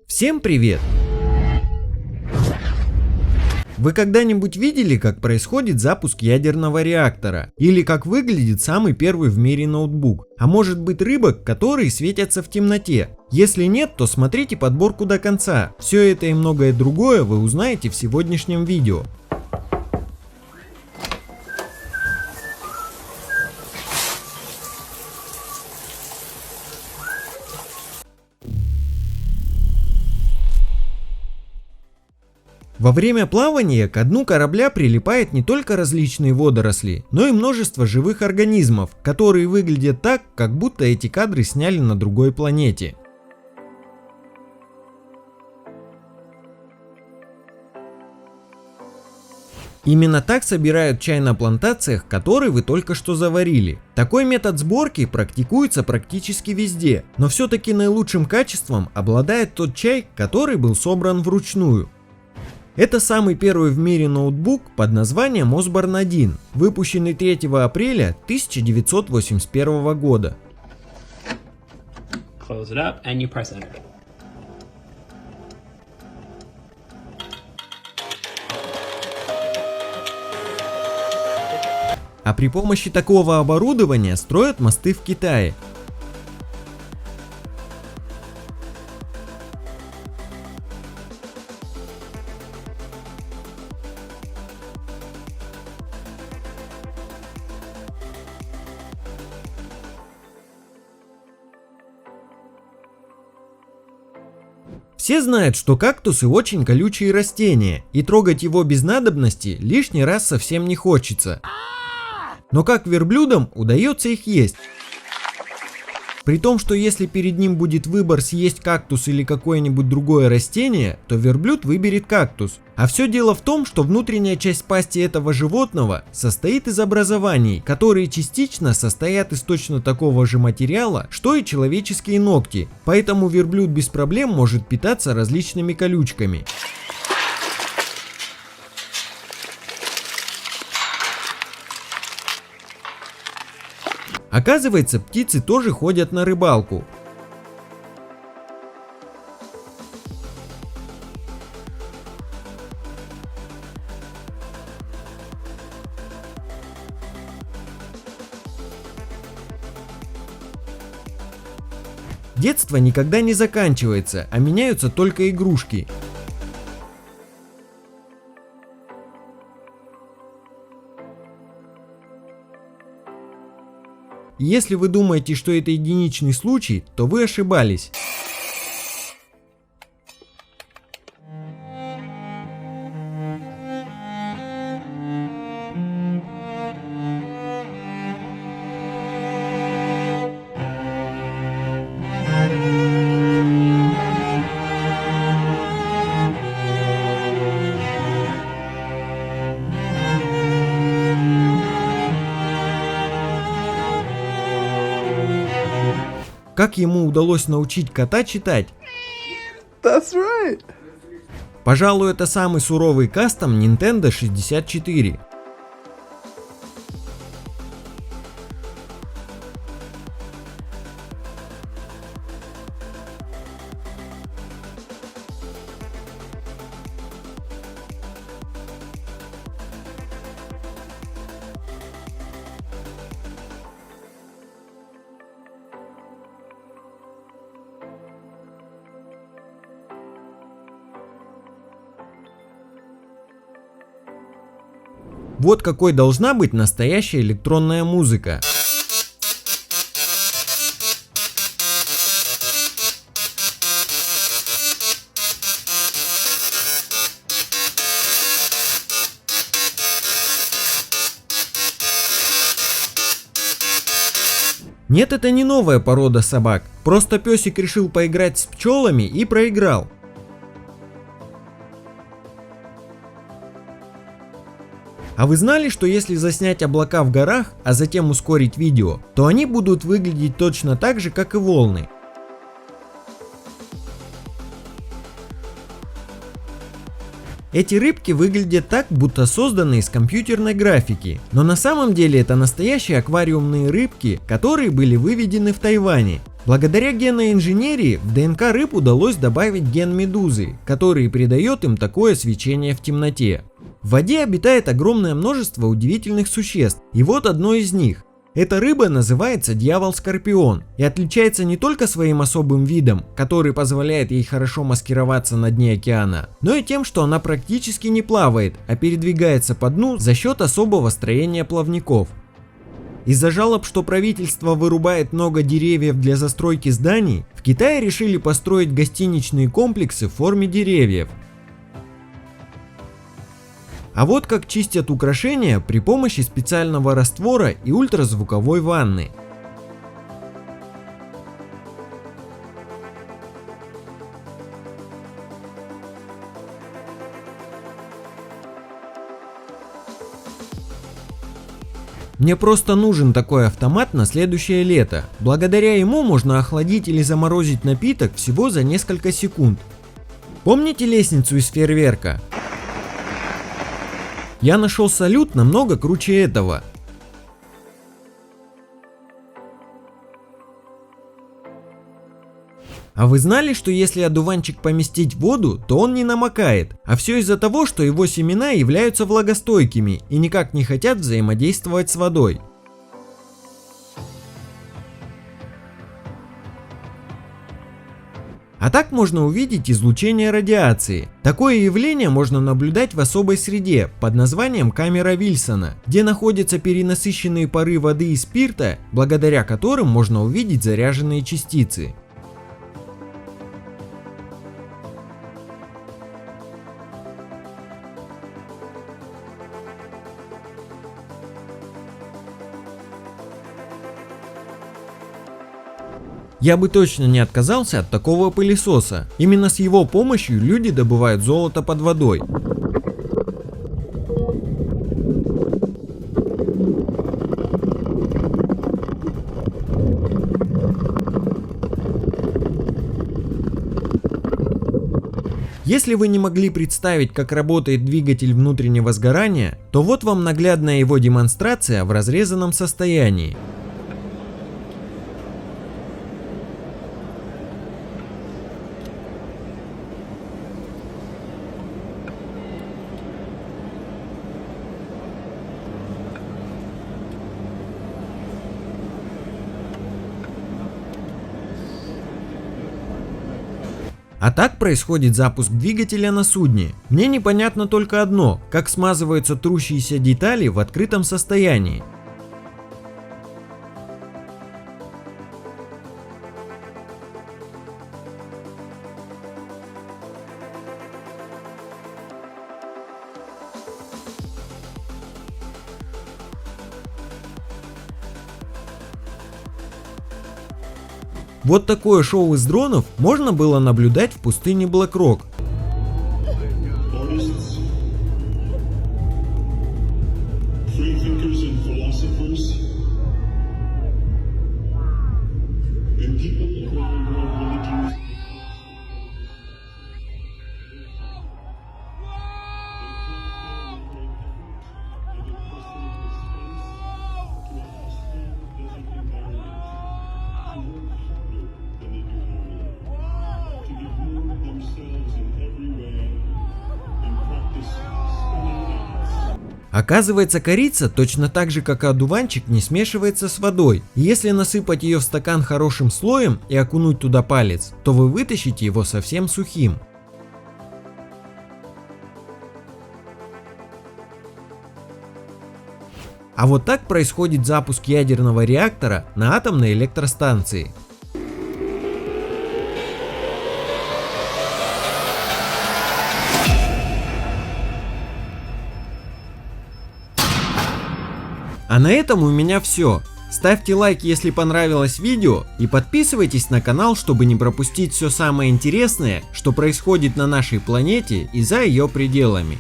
Всем привет! Вы когда-нибудь видели, как происходит запуск ядерного реактора? Или как выглядит самый первый в мире ноутбук? А может быть рыбок, которые светятся в темноте? Если нет, то смотрите подборку до конца. Все это и многое другое вы узнаете в сегодняшнем видео. Во время плавания к дну корабля прилипает не только различные водоросли, но и множество живых организмов, которые выглядят так, как будто эти кадры сняли на другой планете. Именно так собирают чай на плантациях, который вы только что заварили. Такой метод сборки практикуется практически везде, но все-таки наилучшим качеством обладает тот чай, который был собран вручную. Это самый первый в мире ноутбук под названием Osborne 1, выпущенный 3 апреля 1981 года. Close it up and you press enter. А при помощи такого оборудования строят мосты в Китае. Все знают, что кактусы очень колючие растения, и трогать его без надобности лишний раз совсем не хочется. Но как верблюдам удается их есть? При том, что если перед ним будет выбор съесть кактус или какое-нибудь другое растение, то верблюд выберет кактус. А все дело в том, что внутренняя часть пасти этого животного состоит из образований, которые частично состоят из точно такого же материала, что и человеческие ногти. Поэтому верблюд без проблем может питаться различными колючками. Оказывается, птицы тоже ходят на рыбалку. Детство никогда не заканчивается, а меняются только игрушки. Если вы думаете, что это единичный случай, то вы ошибались. Как ему удалось научить кота читать? That's right. Пожалуй, это самый суровый кастом Nintendo 64. Вот какой должна быть настоящая электронная музыка. Нет, это не новая порода собак, просто песик решил поиграть с пчелами и проиграл. А вы знали, что если заснять облака в горах, а затем ускорить видео, то они будут выглядеть точно так же, как и волны? Эти рыбки выглядят так, будто созданы из компьютерной графики, но на самом деле это настоящие аквариумные рыбки, которые были выведены в Тайване. Благодаря генной инженерии в ДНК рыб удалось добавить ген медузы, который придает им такое свечение в темноте. В воде обитает огромное множество удивительных существ, и вот одно из них. Эта рыба называется дьявол-скорпион и отличается не только своим особым видом, который позволяет ей хорошо маскироваться на дне океана, но и тем, что она практически не плавает, а передвигается по дну за счет особого строения плавников. Из-за жалоб, что правительство вырубает много деревьев для застройки зданий, в Китае решили построить гостиничные комплексы в форме деревьев. А вот как чистят украшения при помощи специального раствора и ультразвуковой ванны. Мне просто нужен такой автомат на следующее лето. Благодаря ему можно охладить или заморозить напиток всего за несколько секунд. Помните лестницу из фейерверка? Я нашел салют намного круче этого. А вы знали, что если одуванчик поместить в воду, то он не намокает? А все из-за того, что его семена являются влагостойкими и никак не хотят взаимодействовать с водой. А так можно увидеть излучение радиации. Такое явление можно наблюдать в особой среде под названием камера Вильсона, где находятся перенасыщенные пары воды и спирта, благодаря которым можно увидеть заряженные частицы. Я бы точно не отказался от такого пылесоса. Именно с его помощью люди добывают золото под водой. Если вы не могли представить, как работает двигатель внутреннего сгорания, то вот вам наглядная его демонстрация в разрезанном состоянии. А так происходит запуск двигателя на судне. Мне непонятно только одно, как смазываются трущиеся детали в открытом состоянии. Вот такое шоу из дронов можно было наблюдать в пустыне Блэк-Рок. Оказывается, корица точно так же, как и одуванчик, не смешивается с водой. И если насыпать ее в стакан хорошим слоем и окунуть туда палец, то вы вытащите его совсем сухим. А вот так происходит запуск ядерного реактора на атомной электростанции. А на этом у меня все. Ставьте лайк, если понравилось видео, и подписывайтесь на канал, чтобы не пропустить все самое интересное, что происходит на нашей планете и за ее пределами.